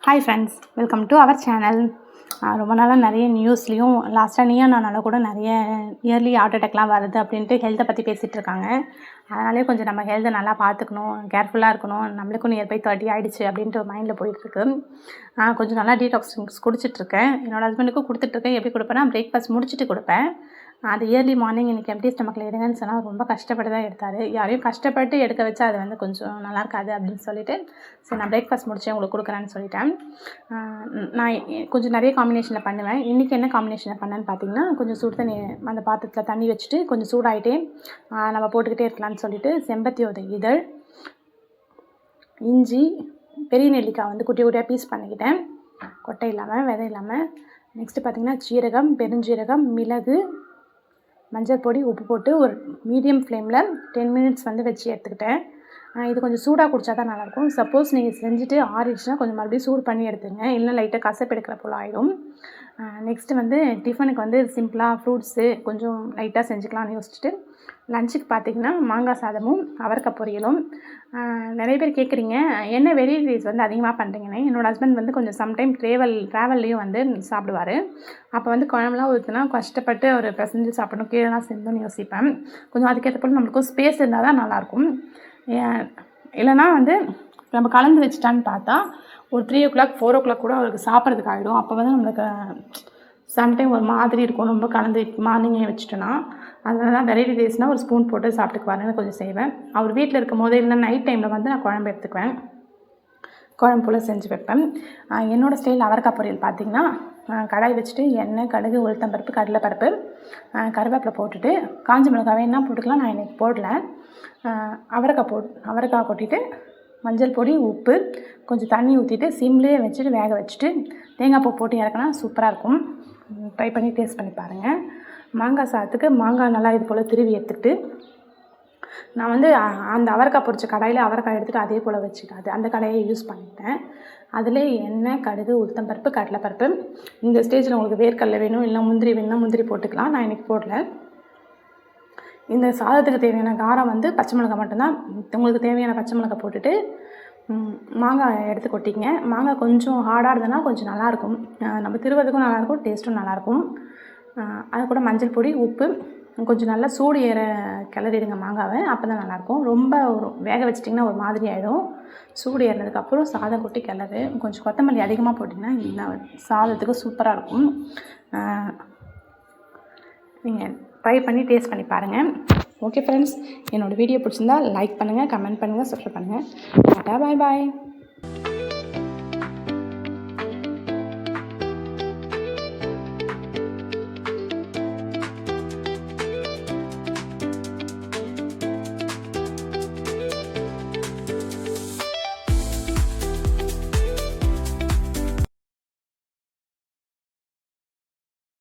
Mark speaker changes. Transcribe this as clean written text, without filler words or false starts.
Speaker 1: Hi friends, welcome to our channel. ரொம்ப நாளாக நிறைய நியூஸ்லேயும் லாஸ்ட்டாக நீயா நானால கூட நிறைய இயர்லி ஹார்ட் அட்டாக்லாம் வருது அப்படின்ட்டு ஹெல்த்தை பற்றி பேசிகிட்டு இருக்காங்க. அதனாலே கொஞ்சம் நம்ம ஹெல்த்தை நல்லா பார்த்துக்கணும், கேர்ஃபுல்லாக இருக்கணும். நம்மளுக்கும் நியர்பை 30 ஆகிடுச்சு அப்படின்ட்டு ஒரு மைண்டில் போயிட்டுருக்கு. கொஞ்சம் நல்லா டீடாக்ஸ் குடிச்சிட்ருக்கேன். என்னோடய ஹஸ்பண்டுக்கும் கொடுத்துட்ருக்கேன். எப்படி கொடுப்பேன்னா, பிரேக்ஃபாஸ்ட் முடிச்சுட்டு கொடுப்பேன். அது இயர்லி மார்னிங் இன்றைக்கி எம்டி ஸ்டமக்கில் எடுங்கன்னு சொன்னால் ரொம்ப கஷ்டப்பட்டு தான் எடுத்தார். யாரையும் கஷ்டப்பட்டு எடுக்க வச்சா அது வந்து கொஞ்சம் நல்லா இருக்காது அப்படின்னு சொல்லிட்டு, சரி நான் பிரேக்ஃபாஸ்ட் முடிச்சு உங்களுக்கு கொடுக்குறேன்னு சொல்லிட்டேன். நான் கொஞ்சம் நிறைய காம்பினேஷனில் பண்ணுவேன். இன்றைக்கி என்ன காம்பினேஷனில் பண்ணேன்னு பார்த்தீங்கன்னா, கொஞ்சம் சுடு தண்ணி அந்த பாத்திரத்தில் தண்ணி வச்சுட்டு கொஞ்சம் சூடாகிட்டே நம்ம போட்டுக்கிட்டே இருக்கலாம்னு சொல்லிட்டு செம்பருத்தியோட இதழ், இஞ்சி, பெரிய நெல்லிக்காய் வந்து குட்டி குட்டியாக பீஸ் பண்ணிக்கிட்டேன், கொட்டை இல்லாமல் விதை இல்லாமல். நெக்ஸ்ட்டு பார்த்திங்கன்னா ஜீரகம், பெருஞ்சீரகம், மிளகு, மஞ்சள் பொடி, உப்பு போட்டு ஒரு மீடியம் ஃப்ளேமில் 10 மினிட்ஸ் வந்து வச்சு எடுத்துக்கிட்டேன். இது கொஞ்சம் சூடாக குடித்தா தான் நல்லாயிருக்கும். சப்போஸ் நீங்கள் செஞ்சுட்டு ஆறிடுச்சுன்னா கொஞ்சம் மறுபடியும் சூடு பண்ணி எடுத்துங்க, இல்லைன்னா லைட்டாக கசப்பு எடுக்கிற போல் ஆகிடும். நெக்ஸ்ட்டு வந்து டிஃபனுக்கு வந்து சிம்பிளாக ஃப்ரூட்ஸு கொஞ்சம் லைட்டாக செஞ்சுக்கலாம்னு யோசிச்சுட்டு, லஞ்சுக்கு பார்த்திங்கன்னா மாங்காய் சாதமும் அவரைக்காய் பொரியலும். நிறைய பேர் கேட்குறீங்க என்ன வெரைட்டிஸ் வந்து அதிகமாக பண்ணுறீங்கன்னு. என்னோடய ஹஸ்பண்ட் வந்து கொஞ்சம் சம்டைம் ட்ராவல்லையும் வந்து சாப்பிடுவார். அப்போ வந்து குழம்புலாம் ஊற்றினா கஷ்டப்பட்டு ஒரு பிசைஞ்சு சாப்பிடணும், கீழெலாம் செஞ்சோன்னு யோசிப்பேன். கொஞ்சம் அதுக்கேற்ற போல் நம்மளுக்கும் ஸ்பேஸ் இருந்தால் தான் நல்லாயிருக்கும். இல்லைனா வந்து நம்ம கலந்து வச்சிட்டான்னு பார்த்தா ஒரு 3 o'clock 4 o'clock கூட அவருக்கு சாப்பிட்றதுக்கு ஆகிடும். அப்போ வந்து நம்மளுக்கு சம்டைம் ஒரு மாதிரி இருக்கும், ரொம்ப கலந்து மார்னிங்கே வச்சுட்டோன்னா. அதனால தான் வெரைட்டி ரைஸ்னால் ஒரு ஸ்பூன் போட்டு சாப்பிட்டுக்குவாருன்னு கொஞ்சம் செய்வேன். அவர் வீட்டில் இருக்கும் போதே இல்லை நைட் டைமில் வந்து நான் குழம்பு எடுத்துக்குவேன், குழம்பு போல் செஞ்சு வைப்பேன். என்னோடய ஸ்டைல் அவரைக்காய் பொரியல் பார்த்திங்கன்னா, கடாய் வச்சுட்டு எண்ணெய், கடுகு, உளுத்தம்பருப்பு, கடலைப்பருப்பு, கருவேப்பிலை போட்டுட்டு காஞ்ச மிளகாய் வேணா போட்டுக்கலாம். நான் இன்றைக்கி போடல. அவரைக்காய் கொட்டிட்டு மஞ்சள் பொடி, உப்பு, கொஞ்சம் தண்ணி ஊற்றிட்டு சிம்லேயே வச்சுட்டு வேக வச்சுட்டு தேங்காய் பூ போட்டு இறக்குனா சூப்பராக இருக்கும். ட்ரை பண்ணி டேஸ்ட் பண்ணி பாருங்கள். மாங்காய் சாதத்துக்கு மாங்காய் நல்லா இது போல் திருவி எடுத்துக்கிட்டு நான் வந்து அந்த அவரைக்காய் பொரிச்ச கடாயில் அவரைக்காய் எடுத்துகிட்டு அதே போல் வச்சுட்டு அந்த கடாயை யூஸ் பண்ணிட்டேன். அதில் எண்ணெய், கடுகு, உளுத்தம்பருப்பு, கடலைப்பருப்பு. இந்த ஸ்டேஜில் உங்களுக்கு வேர்க்கடலை வேணும் இல்லை முந்திரி வேணும்னா முந்திரி போட்டுக்கலாம். நான் இன்றைக்கி போடல. இந்த சாதத்துக்கு தேவையான காரம் வந்து பச்சை மிளகாய் மட்டும்தான். உங்களுக்கு தேவையான பச்சை மிளகாய் போட்டுட்டு மாங்காய் எடுத்து கொட்டிங்க. மாங்காய் கொஞ்சம் ஹார்டாக இருந்ததுன்னா கொஞ்சம் நல்லாயிருக்கும், நம்ம திருவதுக்கும் நல்லாயிருக்கும், டேஸ்ட்டும் நல்லாயிருக்கும். அது கூட மஞ்சள் பொடி, உப்பு, கொஞ்சம் நல்லா சூடு ஏற கிளறிடுங்க மாங்காவை, அப்போ தான் நல்லாயிருக்கும். ரொம்ப வேக வச்சிட்டிங்கன்னா ஒரு மாதிரி ஆகிடும். சூடு ஏறினதுக்கப்புறம் சாதம் கொட்டி கிளறு. கொஞ்சம் கொத்தமல்லி அதிகமாக போட்டிங்கன்னா இந்த சாதத்துக்கு சூப்பராக இருக்கும். நீங்கள் ட்ரை பண்ணி டேஸ்ட் பண்ணி பாருங்கள். ஓகே ஃப்ரெண்ட்ஸ், என்னோடய வீடியோ பிடிச்சிருந்தா லைக் பண்ணுங்கள், கமெண்ட் பண்ணுங்கள், சப்ஸ்கிரைப் பண்ணுங்கள். டாடா, பாய் பாய்.